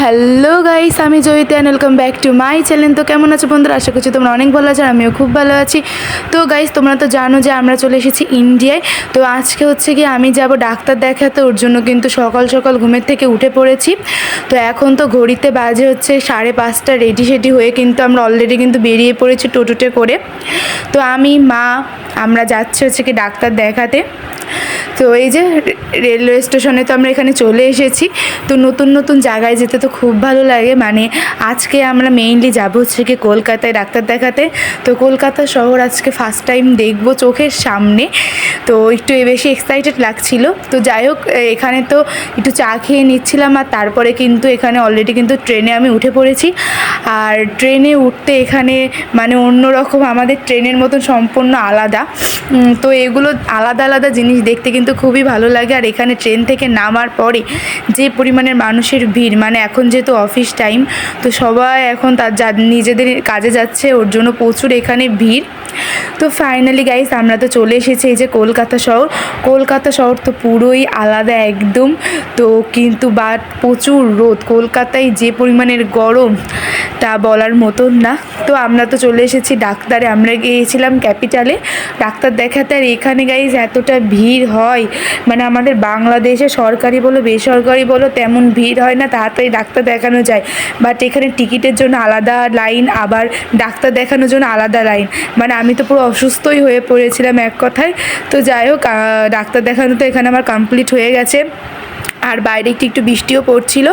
Hello guys, আমি Joyita and welcome back to my channel. তো কেমন আছো বন্ধুরা? আশা করছি তোমরা অনেক ভালো আছো, আর আমিও খুব ভালো আছি। তো গাইস, তোমরা তো জানো যে আমরা চলে এসেছি ইন্ডিয়ায়। তো আজকে হচ্ছে কি আমি যাব ডাক্তার দেখাতে, ওর জন্য কিন্তু সকাল সকাল ঘুমের থেকে উঠে পড়েছি। তো এখন তো ঘড়িতে বাজে হচ্ছে 5:30, রেডি সেডি হয়ে কিন্তু আমরা অলরেডি কিন্তু বেরিয়ে পড়েছি টোটোতে করে। তো আমি মা আমরা যাচ্ছি হচ্ছে কি ডাক্তার দেখাতে। তো এই যে রেলওয়ে স্টেশনে তো আমরা এখানে চলে এসেছি। তো নতুন নতুন জায়গায় যেতে তো খুব ভালো লাগে। মানে আজকে আমরা মেইনলি যাব হচ্ছে কি কলকাতায় ডাক্তার দেখাতে। তো কলকাতা শহর আজকে ফার্স্ট টাইম দেখবো চোখের সামনে। তো একটু বেশি এক্সাইটেড লাগছিল। তো যাই হোক, এখানে তো একটু চা খেয়ে নিচ্ছিলাম, আর তারপরে কিন্তু এখানে অলরেডি কিন্তু ট্রেনে আমি উঠে পড়েছি। আর ট্রেনে উঠতে এখানে মানে অন্যরকম, আমাদের ট্রেনের মতন সম্পূর্ণ আলাদা। তো এগুলো আলাদা আলাদা জিনিস দেখতে কিন্তু খুবই ভালো লাগে। আর এখানে ট্রেন থেকে নামার পরে যে পরিমাণের মানুষের ভিড়, মানে এখন যেহেতু অফিস টাইম, তো সবাই এখন তার নিজেদের কাজে যাচ্ছে, ওর জন্য প্রচুর এখানে ভিড়। তো ফাইনালি গাইস আমরা তো চলে এসেছি এই যে কলকাতা শহর। কলকাতা শহর তো পুরোই আলাদা একদম। তো কিন্তু বাট প্রচুর রোদ, কলকাতায় যে পরিমাণের গরম তা বলার মতন না। তো আমরা তো চলে এসেছি ডাক্তারে, আমরা গিয়েছিলাম ক্যাপিটালে ডাক্তার দেখাতে। আর এখানে গাইস এতটা ভিড় হয়, মানে আমাদের বাংলাদেশে সরকারি বলো বেসরকারি বলো তেমন ভিড় হয় না, তাড়াতাড়ি ডাক্তার দেখানো যায়। বাট এখানে টিকিটের জন্য আলাদা লাইন, আবার ডাক্তার দেখানোর জন্য আলাদা লাইন। মানে আমি তো পুরো অসুস্থই হয়ে পড়েছিলাম এক কথায়। তো যাই হোক, ডাক্তার দেখানো তো এখানে আমার কমপ্লিট হয়ে গেছে। আর বাইরে একটু বৃষ্টিও পড়ছিল।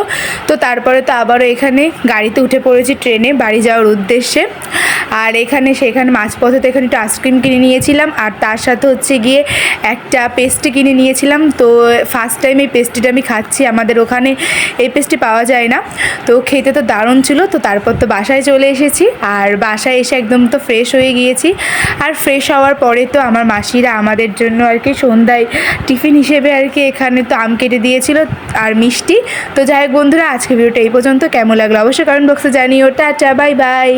তো তারপরে তো আবারও এখানে গাড়িতে উঠে পড়েছি ট্রেনে বাড়ি যাওয়ার উদ্দেশ্যে। আর সেখানে মাঝপথে তো এখানে একটু আইসক্রিম কিনে নিয়েছিলাম, আর তার সাথে হচ্ছে গিয়ে একটা পেস্ট্রি কিনে নিয়েছিলাম। তো ফার্স্ট টাইম এই পেস্ট্রিটা আমি খাচ্ছি, আমাদের ওখানে এই পেস্ট্রি পাওয়া যায় না। তো খেতে তো দারুণ ছিল। তো তারপর তো বাসায় চলে এসেছি, আর বাসায় এসে একদম তো ফ্রেশ হয়ে গিয়েছি। আর ফ্রেশ হওয়ার পরে তো আমার মাসিরা আমাদের জন্য আর কি সন্ধ্যায় টিফিন হিসেবে আর কি এখানে তো আম কেটে দিয়েছিল আর মিষ্টি। তো যাই হোক বন্ধুরা, আজকে ভিডিওটা এই পর্যন্ত। কেমন লাগলো অবশ্যই কমেন্ট বক্সে জানিও। Tata, bye bye.